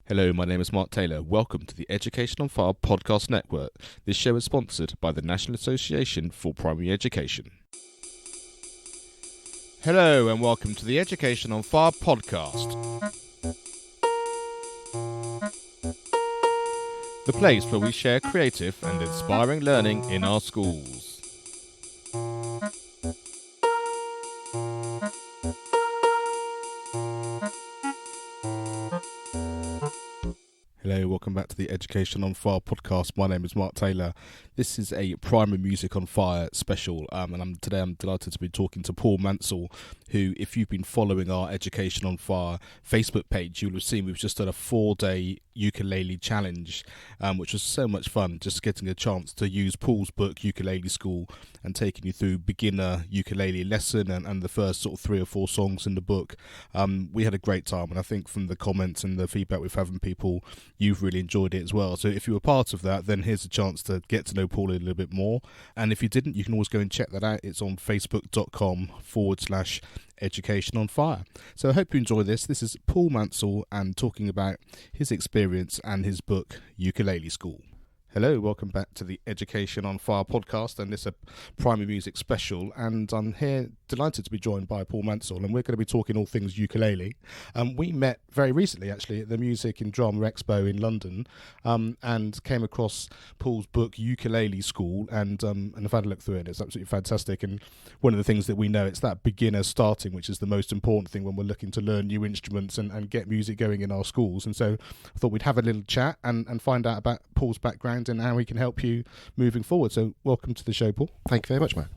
Hello, my name is Mark Taylor. Welcome to the Education on Fire podcast network. This show is sponsored by the National Association for Primary Education. Hello and welcome to the Education on Fire podcast. The place where we share creative and inspiring learning in our schools. Hello, welcome back to the Education on Fire podcast. My name is Mark Taylor. This is a Primary Music on Fire special, and today I'm delighted to be talking to Paul Mansell, who, if you've been following our Education on Fire Facebook page, you'll have seen we've just done a 4-day ukulele challenge, which was so much fun, just getting a chance to use Paul's book, Ukulele School, and taking you through beginner ukulele lesson and the first sort of 3 or 4 songs in the book. We had a great time, and I think from the comments and the feedback we've had from people, you've really enjoyed it as well. So if you were part of that, then here's a chance to get to know Paul a little bit more. And if you didn't, you can always go and check that out. It's on facebook.com/Education on Fire. So I hope you enjoy this. This is Paul Mansell and talking about his experience and his book, Ukulele School. Hello, welcome back to the Education on Fire podcast, and this is a primary music special, and I'm here delighted to be joined by Paul Mansell, and we're going to be talking all things ukulele. We met very recently actually at the Music and Drama Expo in London, and came across Paul's book Ukulele School, and I've had a look through it. It's absolutely fantastic, and one of the things that we know, it's that beginner starting which is the most important thing when we're looking to learn new instruments and get music going in our schools. And so I thought we'd have a little chat and find out about Paul's background and how he can help you moving forward. So welcome to the show, Paul. Thank you very much, man.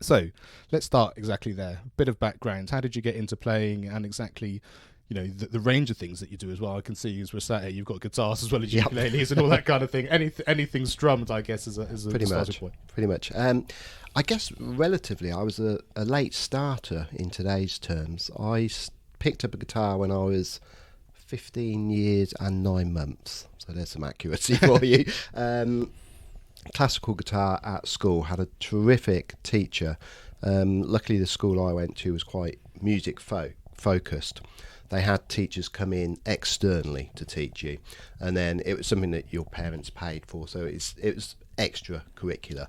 So let's start exactly there. A bit of background. How did you get into playing, and exactly, you know, the range of things that you do as well? I can see as we're sat here, you've got guitars as well as ukuleles and all that kind of thing. Anything strummed, I guess, is a starting point. Pretty much. I guess relatively, I was a late starter in today's terms. I picked up a guitar when I was 15 years and 9 months. So there's some accuracy for you. Classical guitar at school, had a terrific teacher. Luckily the school I went to was quite music focused. They had teachers come in externally to teach you, and then it was something that your parents paid for, so it was extracurricular.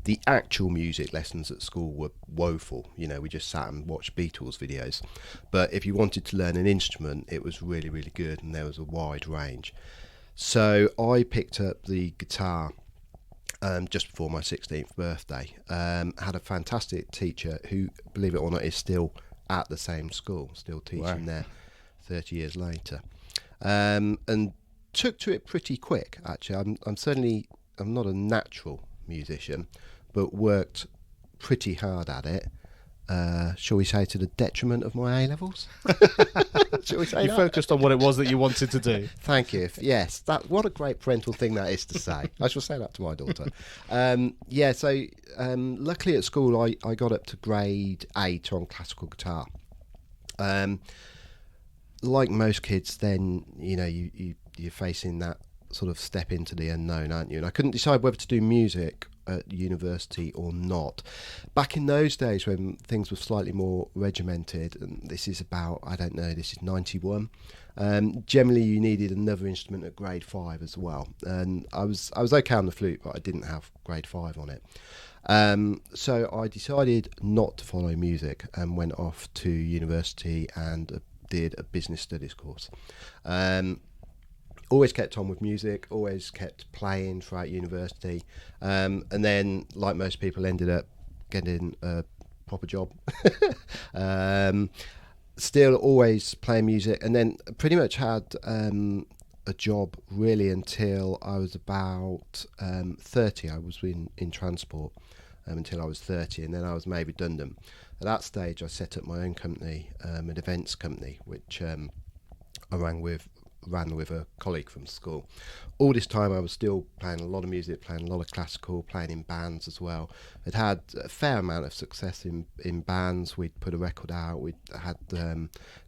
The actual music lessons at school were woeful. You know, we just sat and watched Beatles videos. But if you wanted to learn an instrument, it was really, really good, and there was a wide range. So I picked up the guitar just before my 16th birthday. Had a fantastic teacher who, believe it or not, is still at the same school, still teaching there 30 years later. And took to it pretty quick, actually. I'm not a natural musician, but worked pretty hard at it. Shall we say to the detriment of my A-levels? Shall we say you focused on what it was that you wanted to do. Thank you. Yes, what a great parental thing that is to say. I shall say that to my daughter. Luckily at school I got up to grade 8 on classical guitar. Like most kids then, you know, you're facing that sort of step into the unknown, aren't you? And I couldn't decide whether to do music at university or not. Back in those days when things were slightly more regimented, and this is 91, generally you needed another instrument at grade 5 as well, and I was okay on the flute, but I didn't have grade 5 on it. So I decided not to follow music and went off to university and did a business studies course. Always kept on with music, always kept playing throughout university, and then, like most people, ended up getting a proper job. Still always playing music, and then pretty much had a job really until I was about 30. I was in transport until I was 30, and then I was made redundant. At that stage I set up my own company, an events company, which I ran with a colleague from school. All this time I was still playing a lot of music, playing a lot of classical, playing in bands as well. I'd had a fair amount of success in bands. We'd put a record out, we'd had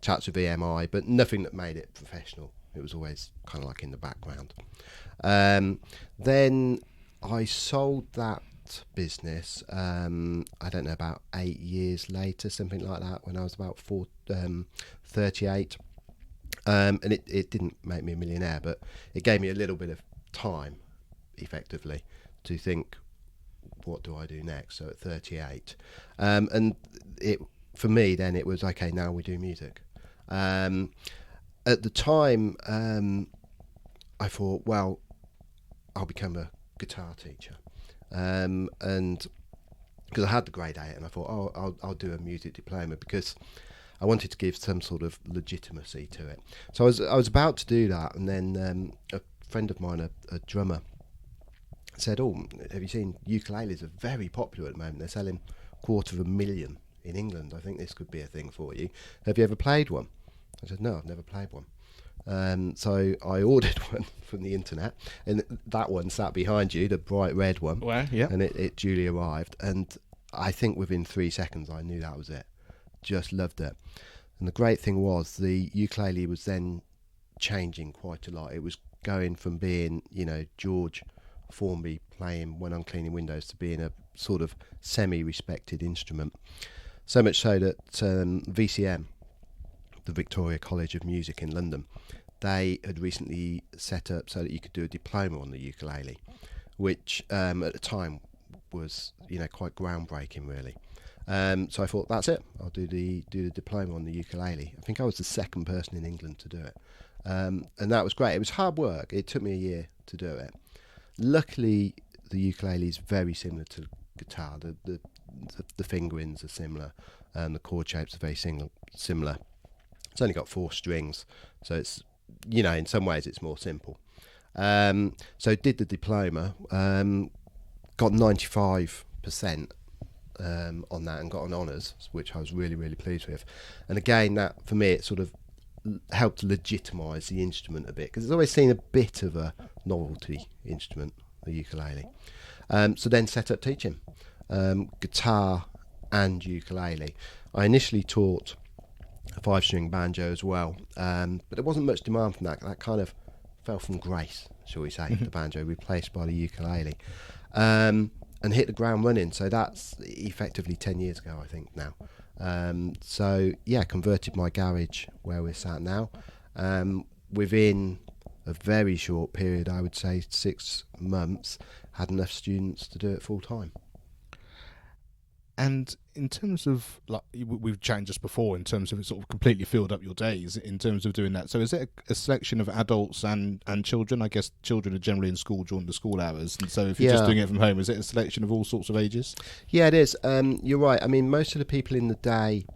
chats with EMI, but nothing that made it professional. It was always kind of like in the background. Then I sold that business, I don't know, about 8 years later, something like that, when I was about 38. And it didn't make me a millionaire, but it gave me a little bit of time, effectively, to think, what do I do next? So at 38, and for me then it was okay. Now we do music. At the time, I thought, well, I'll become a guitar teacher, and because I had the grade 8, and I thought, oh, I'll do a music diploma because I wanted to give some sort of legitimacy to it. So I was about to do that, and then a friend of mine, a drummer, said, "Oh, have you seen ukuleles are very popular at the moment? They're selling 250,000 in England. I think this could be a thing for you. Have you ever played one?" I said, "No, I've never played one." So I ordered one from the internet, and that one sat behind you, the bright red one. Well, yeah. And it duly arrived, and I think within 3 seconds I knew that was it. Just loved it. And the great thing was the ukulele was then changing quite a lot. It was going from being, George Formby playing When I'm Cleaning Windows to being a sort of semi-respected instrument. So much so that VCM, the Victoria College of Music in London, they had recently set up so that you could do a diploma on the ukulele, which at the time was quite groundbreaking, really. So I thought, that's it, I'll do the diploma on the ukulele. I think I was the second person in England to do it, and that was great. It was hard work. It took me a year to do it. Luckily, the ukulele is very similar to guitar. The fingerings are similar, and the chord shapes are very similar. It's only got 4 strings, so it's, in some ways it's more simple. So did the diploma, got 95% on that, and got an honours, which I was really, really pleased with. And again, that for me, it sort of helped legitimise the instrument a bit, because it's always seen a bit of a novelty instrument, the ukulele. So then set up teaching guitar and ukulele. I initially taught a 5-string banjo as well, but there wasn't much demand from that. That kind of fell from grace, shall we say, the banjo, replaced by the ukulele, and hit the ground running. So that's effectively 10 years ago, I think, now. So yeah, converted my garage where we're sat now. Within a very short period, I would say 6 months, had enough students to do it full time. And in terms of, like we've chatted just before, in terms of it sort of completely filled up your days in terms of doing that. So is it a selection of adults and children? I guess children are generally in school during the school hours. And so if you're just doing it from home, is it a selection of all sorts of ages? Yeah, it is. You're right. I mean, most of the people in the day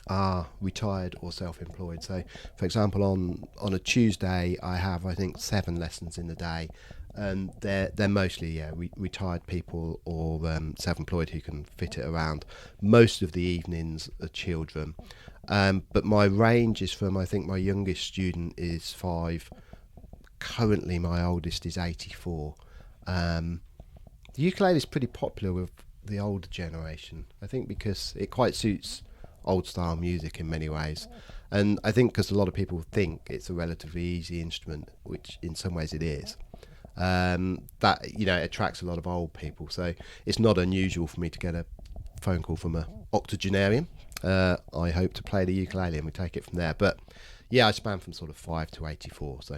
are retired or self-employed. So, for example, on a Tuesday, I have, I think, 7 lessons in the day. And they're mostly retired people or self-employed who can fit it around. Most of the evenings are children, but my range is from, I think my youngest student is 5. Currently, my oldest is 84. The ukulele is pretty popular with the older generation, I think, because it quite suits old style music in many ways. And I think because a lot of people think it's a relatively easy instrument, which in some ways it is. That it attracts a lot of old people, so it's not unusual for me to get a phone call from an octogenarian. I hope to play the ukulele, and we take it from there. But yeah, I span from sort of 5 to 84. So,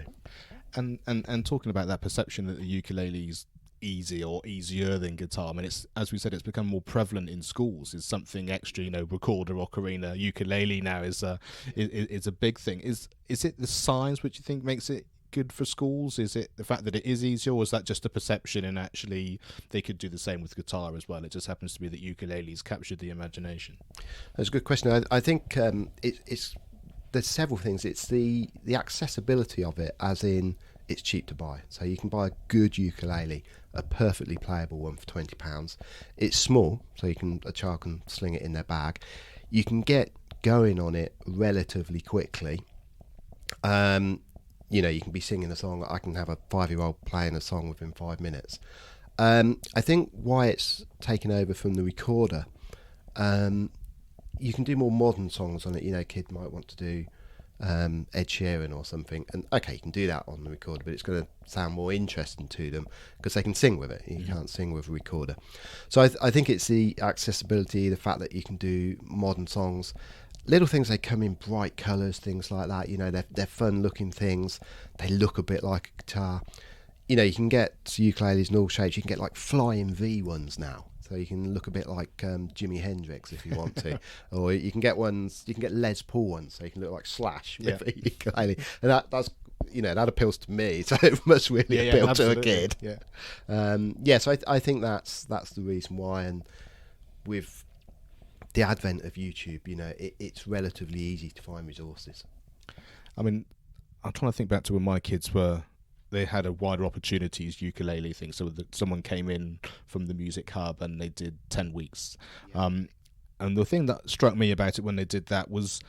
and talking about that perception that the ukulele's easy or easier than guitar, I mean, it's, as we said, it's become more prevalent in schools. Is something extra, recorder, ocarina, ukulele now is a big thing. Is it the size which you think makes it good for schools? Is it the fact that it is easier, or is that just a perception, and actually they could do the same with guitar as well? It just happens to be that ukuleles captured the imagination. That's a good question. I think it's there's several things. It's the accessibility of it, as in it's cheap to buy. So you can buy a good ukulele, a perfectly playable one, for £20. It's small, so a child can sling it in their bag. You can get going on it relatively quickly. You can be singing a song. I can have a 5-year-old playing a song within 5 minutes. I think why it's taken over from the recorder, you can do more modern songs on it. A kid might want to do Ed Sheeran or something, and okay, you can do that on the recorder, but it's going to sound more interesting to them because they can sing with it. You can't sing with a recorder. So I think it's the accessibility, the fact that you can do modern songs, little things, they come in bright colours, things like that. You know, they're fun looking things. They look a bit like a guitar. You know, you can get ukuleles in all shapes. You can get like flying V ones now, so you can look a bit like Jimi Hendrix if you want to. Or you can get Les Paul ones, so you can look like Slash with a ukulele. And that's, you know, that appeals to me, so it must really appeal to a kid. So I think that's the reason why. And with the advent of YouTube, you know, it's relatively easy to find resources. I mean, I'm trying to think back to when my kids they had a wider opportunities ukulele thing. So that someone came in from the Music Hub and they did 10 weeks. And the thing that struck me about it when they did that was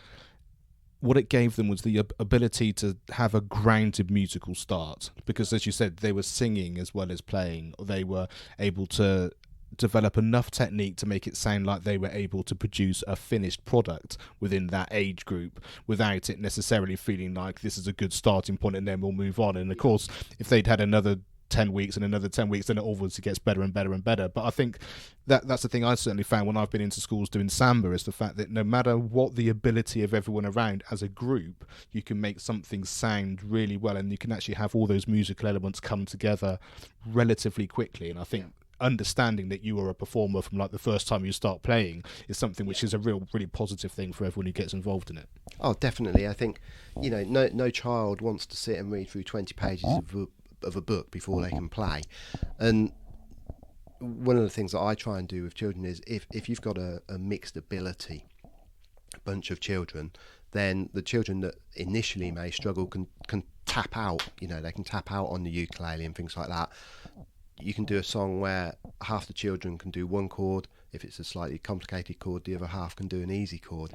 what it gave them was the ability to have a grounded musical start. Because as you said, they were singing as well as playing. They were able to develop enough technique to make it sound like they were able to produce a finished product within that age group without it necessarily feeling like this is a good starting point and then we'll move on. And of course, if they'd had another 10 weeks and another 10 weeks, then it obviously gets better and better and better. But I think that's the thing I certainly found when I've been into schools doing samba, is the fact that no matter what the ability of everyone around, as a group, you can make something sound really well, and you can actually have all those musical elements come together relatively quickly. And I think understanding that you are a performer from like the first time you start playing is something which is a really positive thing for everyone who gets involved in it. Oh, definitely. I think, you know, no child wants to sit and read through 20 pages of a book before they can play. And one of the things that I try and do with children is if you've got a mixed ability bunch of children, then the children that initially may struggle can tap out. You know, they can tap out on the ukulele and things like that. You can do a song where half the children can do one chord. If it's a slightly complicated chord, the other half can do an easy chord.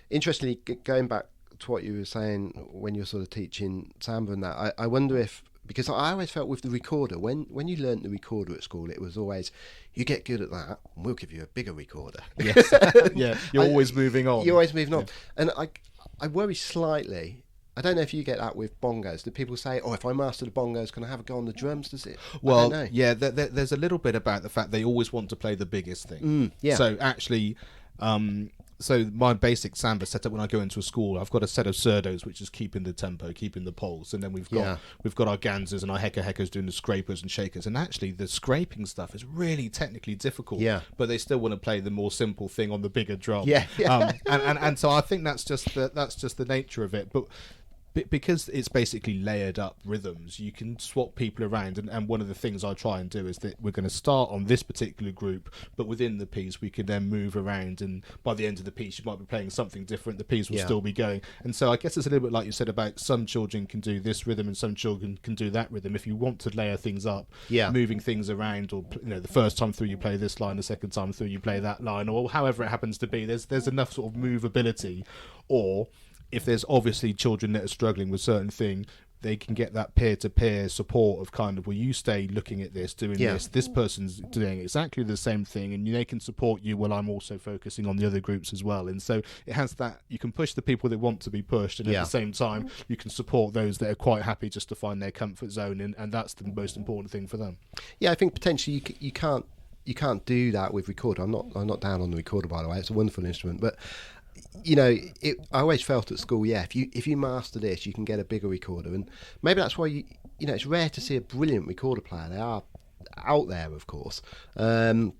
Interestingly, going back to what you were saying when you're sort of teaching samba and that, I wonder if, because I always felt with the recorder, when you learnt the recorder at school, it was always, you get good at that and we'll give you a bigger recorder. Yes. Yeah, you're always moving on. You're always moving on. And I worry slightly. I don't know if you get that with bongos. Do people say, "Oh, if I master the bongos, can I have a go on the drums?" Does it? Well, I don't know. yeah. There's a little bit about the fact they always want to play the biggest thing. Yeah. So actually, so my basic samba setup when I go into a school, I've got a set of surdos, which is keeping the tempo, keeping the pulse, and then we've got our ganzas and our heckers doing the scrapers and shakers. And actually, the scraping stuff is really technically difficult. Yeah. But they still want to play the more simple thing on the bigger drum. Yeah. And so I think that's just the nature of it. But because it's basically layered up rhythms, you can swap people around, and one of the things I try and do is that we're going to start on this particular group, but within the piece we can then move around, and by the end of the piece you might be playing something different, the piece will still be going. And so I guess it's a little bit like you said about some children can do this rhythm and some children can do that rhythm. If you want to layer things up, moving things around, or the first time through you play this line, the second time through you play that line, or however it happens to be, there's enough sort of movability. Or if there's obviously children that are struggling with certain thing, they can get that peer-to-peer support of kind of, well, you stay looking at this, doing this person's doing exactly the same thing, and they can support you while I'm also focusing on the other groups as well. And so it has that, you can push the people that want to be pushed, and at the same time you can support those that are quite happy just to find their comfort zone, and that's the most important thing for them. Yeah, I think potentially you can't do that with recorder. I'm not down on the recorder, by the way. It's a wonderful instrument, but I always felt at school, if you master this, you can get a bigger recorder. And maybe that's why it's rare to see a brilliant recorder player. They are out there, of course, but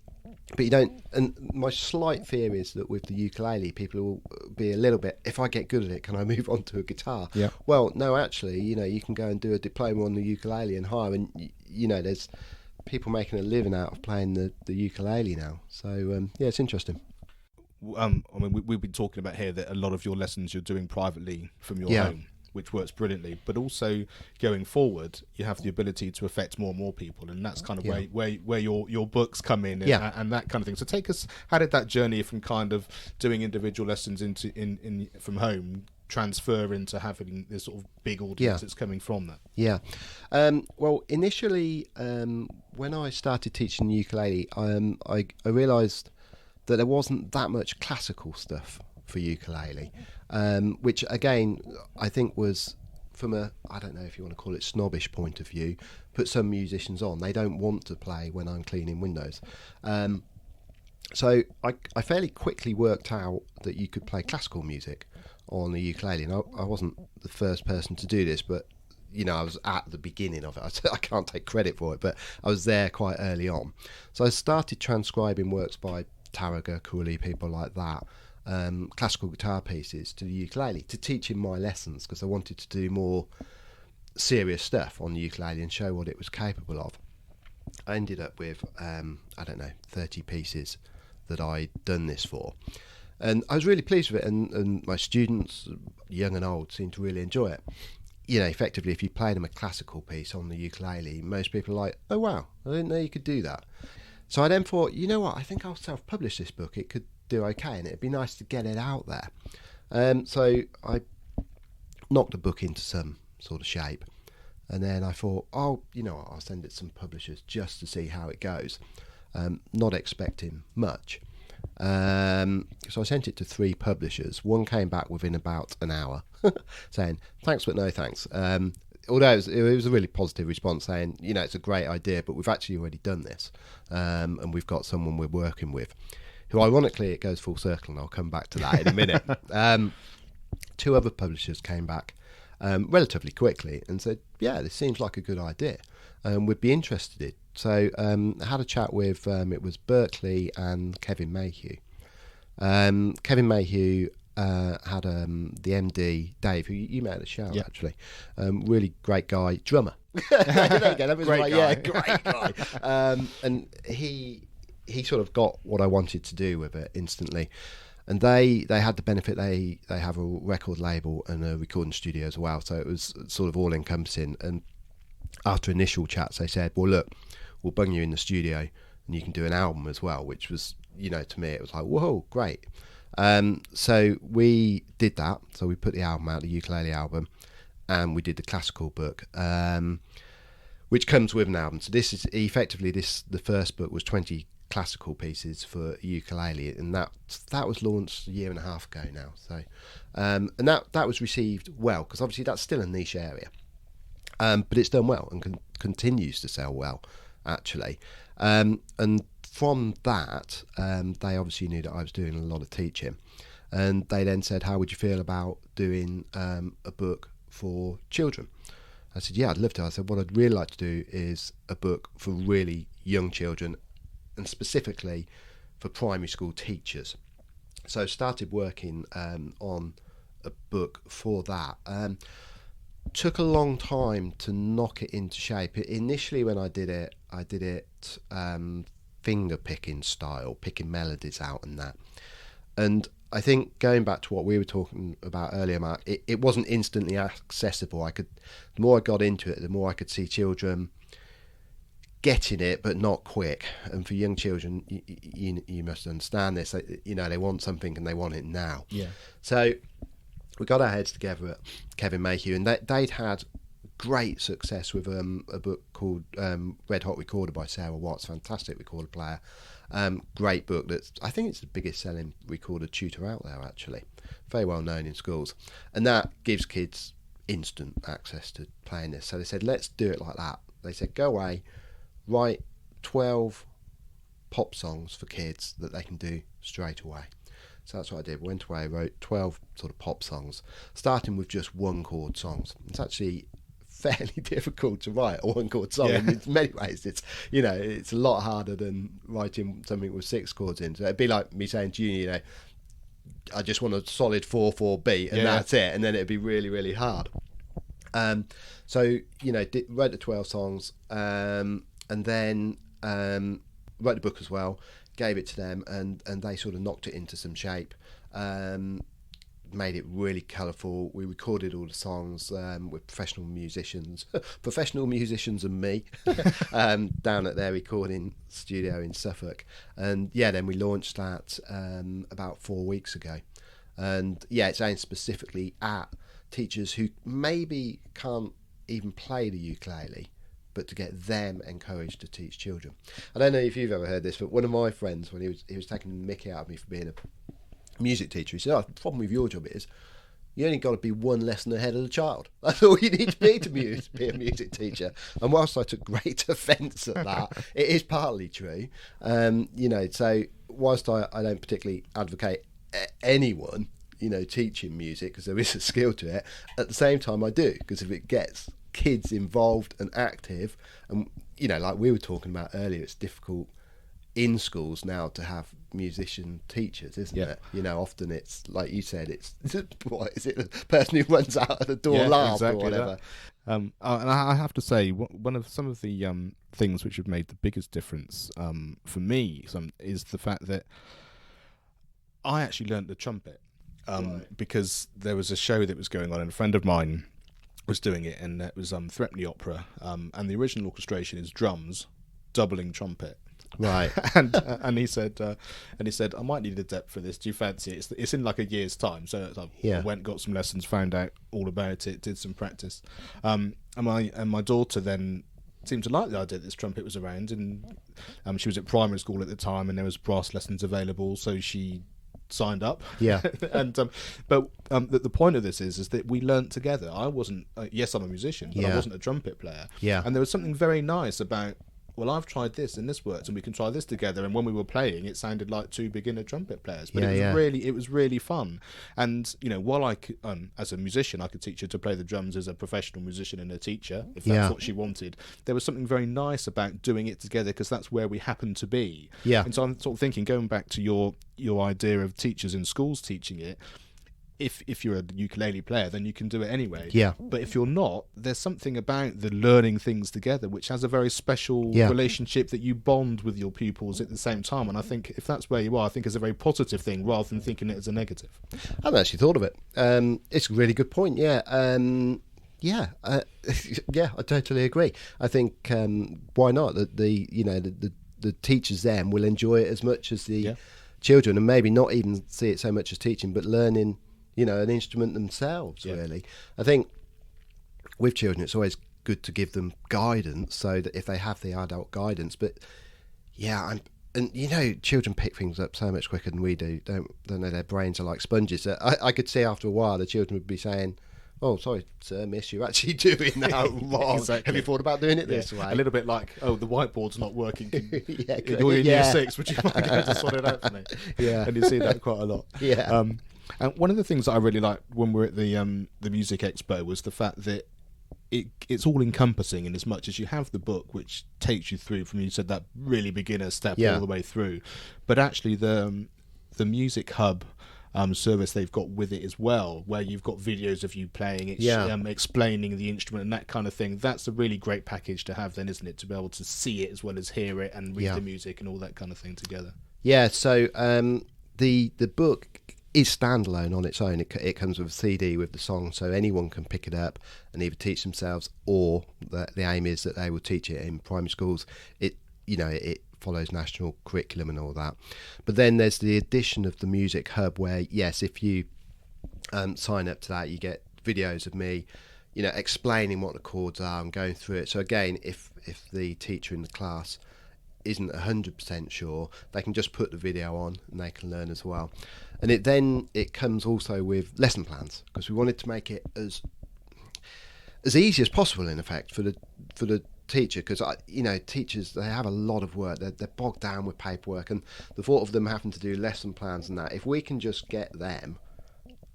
you don't. And my slight fear is that with the ukulele, people will be a little bit, if I get good at it, can I move on to a guitar? Yeah. Well, no, actually, you can go and do a diploma on the ukulele and hire, and there's people making a living out of playing the ukulele now. So it's interesting. I mean, we've been talking about here that a lot of your lessons you're doing privately from your home, which works brilliantly. But also going forward, you have the ability to affect more and more people, and that's kind of where your books come in, and that kind of thing. So take us, how did that journey from kind of doing individual lessons in from home transfer into having this sort of big audience that's coming from that? Yeah. Well, initially, when I started teaching the ukulele, I realised that there wasn't that much classical stuff for ukulele, which again I think was, from I don't know if you want to call it snobbish point of view, put some musicians on. They don't want to play when I'm cleaning windows. So I fairly quickly worked out that you could play classical music on the ukulele, and I wasn't the first person to do this, but I was at the beginning of it. I can't take credit for it, but I was there quite early on. So I started transcribing works by Taraga, Cooley, people like that, classical guitar pieces to the ukulele to teach in my lessons, because I wanted to do more serious stuff on the ukulele and show what it was capable of. I ended up with 30 pieces that I'd done this for, and I was really pleased with it, and my students, young and old, seemed to really enjoy it. Effectively, if you play them a classical piece on the ukulele, most people are like, oh wow, I didn't know you could do that. So I then thought, you know what, I think I'll self-publish this book. It could do okay, and it'd be nice to get it out there. So I knocked the book into some sort of shape, and then I thought, I'll send it to some publishers just to see how it goes, not expecting much. So I sent it to 3 publishers. One came back within about an hour saying thanks but no thanks, although it was a really positive response, saying it's a great idea, but we've actually already done this, and we've got someone we're working with, who ironically, it goes full circle, and I'll come back to that in a minute. 2 other publishers came back relatively quickly and said, yeah, this seems like a good idea, we'd be interested in. So I had a chat with, it was Berkeley and Kevin Mayhew. Kevin Mayhew had the MD, Dave, who you met at the show, actually. Really great guy, drummer. There you go. That was great like, guy. yeah, great guy. And he sort of got what I wanted to do with it instantly. And they had the benefit, they have a record label and a recording studio as well, so it was sort of all encompassing. And after initial chats, they said, well, look, we'll bung you in the studio and you can do an album as well, which was, to me, it was like, whoa, great. So we did that. So we put the album out, the ukulele album, and we did the classical book, which comes with an album. So this is effectively the first book was 20 classical pieces for ukulele, and that was launched a year and a half ago now. So and that was received well, because obviously that's still a niche area, but it's done well and continues to sell well, actually. And from that, they obviously knew that I was doing a lot of teaching, and they then said, how would you feel about doing a book for children? I said, yeah, I'd love to. I said, what I'd really like to do is a book for really young children, and specifically for primary school teachers. So I started working on a book for that. Took a long time to knock it into shape. Initially, when I did it finger picking style, picking melodies out and that. And I think, going back to what we were talking about earlier, Mark, it wasn't instantly accessible. The more I got into it, the more I could see children getting it, but not quick. And for young children, you must understand this. They want something and they want it now. Yeah. So we got our heads together at Kevin Mayhew, and they'd had great success with a book called Red Hot Recorder by Sarah Watts, fantastic recorder player. Great book. I think it's the biggest selling recorder tutor out there, actually. Very well known in schools. And that gives kids instant access to playing this. So they said, let's do it like that. They said, go away, write 12 pop songs for kids that they can do straight away. So that's what I did. Went away, wrote 12 sort of pop songs, starting with just one chord songs. It's actually fairly difficult to write a one chord song. Yeah. In many ways, it's a lot harder than writing something with 6 chords in. So it'd be like me saying to you, I just want a solid 4/4 beat, and that's it. And then it'd be really, really hard. So wrote the 12 songs, and then wrote the book as well. Gave it to them, and they sort of knocked it into some shape, made it really colourful. We recorded all the songs with professional musicians and me, down at their recording studio in Suffolk. And then we launched that about 4 weeks ago. And it's aimed specifically at teachers who maybe can't even play the ukulele, but to get them encouraged to teach children. I don't know if you've ever heard this, but one of my friends, when he was taking the mickey out of me for being a music teacher, he said, the problem with your job is you only got to be one lesson ahead of the child. That's all you need to be be a music teacher. And whilst I took great offence at that, it is partly true. So whilst I don't particularly advocate anyone, teaching music, because there is a skill to it, at the same time I do, because if it gets kids involved and active, and like we were talking about earlier, it's difficult in schools now to have musician teachers, isn't it? Often it's like you said, it's what is it, the person who runs out of the door last or whatever. And I have to say, some of the things which have made the biggest difference for me is the fact that I actually learnt the trumpet because there was a show that was going on, and a friend of mine was doing it, and it was Threepenny Opera, and the original orchestration is drums doubling trumpet. Right. and he said I might need a depth for this. Do you fancy it? It's in like a year's time. So I went, got some lessons, found out all about it, did some practice. And my daughter then seemed to like the idea that this trumpet was around, and she was at primary school at the time, and there was brass lessons available, so she signed up. Yeah. And but the point of this is that we learnt together. I wasn't yes, I'm a musician, but I wasn't a trumpet player. Yeah. And there was something very nice about, well, I've tried this and this worked, and we can try this together. And when we were playing, it sounded like two beginner trumpet players, but it was really fun. And while I could, as a musician, I could teach her to play the drums as a professional musician and a teacher, if that's what she wanted. There was something very nice about doing it together, because that's where we happened to be. Yeah. And so I'm sort of thinking, going back to your idea of teachers in schools teaching it. If you're a ukulele player, then you can do it anyway. Yeah. But if you're not, there's something about the learning things together which has a very special relationship, that you bond with your pupils at the same time. And I think if that's where you are, I think it's a very positive thing rather than thinking it as a negative. I haven't actually thought of it. It's a really good point. Yeah. I totally agree. I think why not? The teachers then will enjoy it as much as the children, and maybe not even see it so much as teaching, but learning an instrument themselves, really. I think with children, it's always good to give them guidance, so that if they have the adult guidance, but children pick things up so much quicker than we do. Don't know, their brains are like sponges. I could see after a while the children would be saying, "Oh, sorry, sir, miss, you're actually doing that wrong. Exactly. Have you thought about doing it this way?" A little bit like, "Oh, the whiteboard's not working. You're in year 6, would you mind going to sort it out for me?" Yeah. And you see that quite a lot. Yeah. And one of the things that I really liked when we were at the Music Expo was the fact that it's all encompassing, in as much as you have the book which takes you through from, you said, that really beginner step all the way through, but actually the Music Hub service they've got with it as well, where you've got videos of you playing, explaining the instrument and that kind of thing. That's a really great package to have then, isn't it, to be able to see it as well as hear it and read the music and all that kind of thing together. Yeah, so the book is standalone on its own. It comes with a CD with the song, so anyone can pick it up and either teach themselves, or the aim is that they will teach it in primary schools. It follows national curriculum and all that. But then there's the addition of the Music Hub, where if you sign up to that, you get videos of me explaining what the chords are and going through it. So again, if the teacher in the class isn't 100% sure, they can just put the video on and they can learn as well. And it comes also with lesson plans, because we wanted to make it as easy as possible, in effect, for the teacher, because teachers, they have a lot of work. They're bogged down with paperwork, and the thought of them having to do lesson plans and that, if we can just get them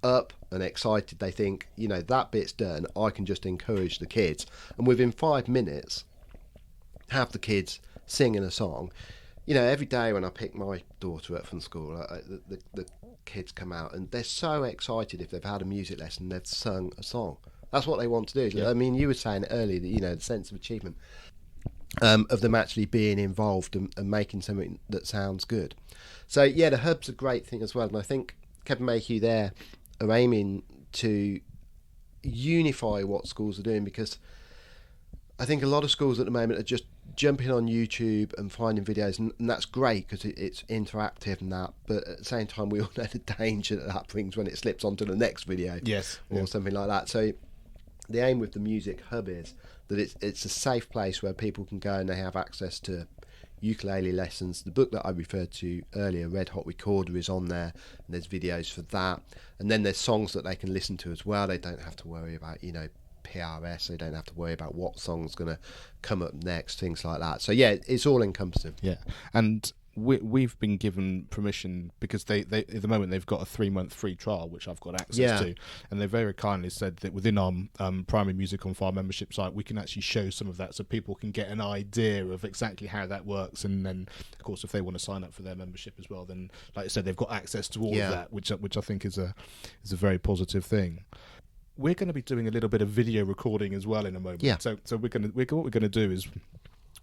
up and excited, they think, that bit's done, I can just encourage the kids, and within 5 minutes have the kids singing a song. Every day when I pick my daughter up from school, the kids come out and they're so excited if they've had a music lesson, they've sung a song. That's what they want to do. I mean, you were saying earlier that the sense of achievement of them actually being involved and making something that sounds good. So the Hub's a great thing as well, and I think Kevin Mayhew there are aiming to unify what schools are doing, because I think a lot of schools at the moment are just jumping on YouTube and finding videos, and that's great because it's interactive and that, but at the same time we all know the danger that brings when it slips onto the next video or something like that. So the aim with the Music Hub is that it's a safe place where people can go and they have access to ukulele lessons. The book that I referred to earlier, Red Hot Recorder, is on there, and there's videos for that, and then there's songs that they can listen to as well. They don't have to worry about PRS, they don't have to worry about what song's going to come up next, things like that. So it's all encompassing. And we've been given permission because they at the moment they've got a 3-month free trial which I've got access to, and they very kindly said that within our Primary Music on Fire membership site we can actually show some of that so people can get an idea of exactly how that works, and then of course if they want to sign up for their membership as well, then like I said, they've got access to all of that, which I think is a very positive thing. We're going to be doing a little bit of video recording as well in a moment. So what we're going to do is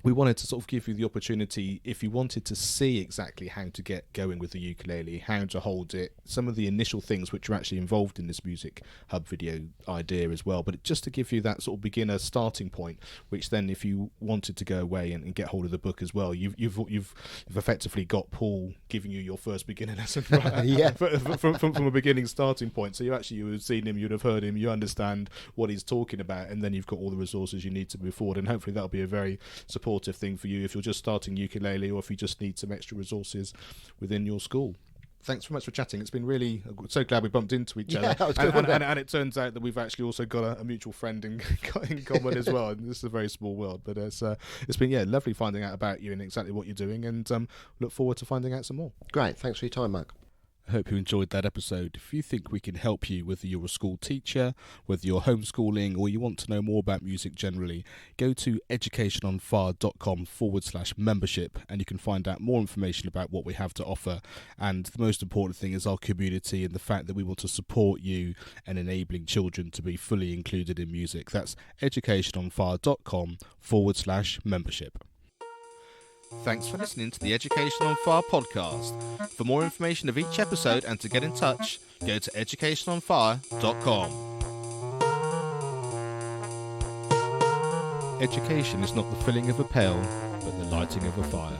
we wanted to sort of give you the opportunity, if you wanted to see exactly how to get going with the ukulele, how to hold it, some of the initial things which are actually involved in this Music Hub video idea as well, but just to give you that sort of beginner starting point, which then if you wanted to go away and get hold of the book as well, you've effectively got Paul giving you your first beginner lesson, right? from a beginning starting point. So you would have seen him, you'd have heard him, you understand what he's talking about, and then you've got all the resources you need to move forward, and hopefully that'll be a very supportive thing for you if you're just starting ukulele or if you just need some extra resources within your school. Thanks very much for chatting. It's been really so glad we bumped into each other, and it turns out that we've actually also got a mutual friend in common as well, and this is a very small world, but it's been lovely finding out about you and exactly what you're doing, and look forward to finding out some more. Great, thanks for your time, Mark. I hope you enjoyed that episode. If you think we can help you, whether you're a school teacher, whether you're homeschooling, or you want to know more about music generally, go to educationonfire.com/membership and you can find out more information about what we have to offer. And the most important thing is our community and the fact that we want to support you and enabling children to be fully included in music. That's educationonfire.com/membership. Thanks for listening to the Education on Fire podcast. For more information of each episode and to get in touch, go to educationonfire.com. Education is not the filling of a pail, but the lighting of a fire.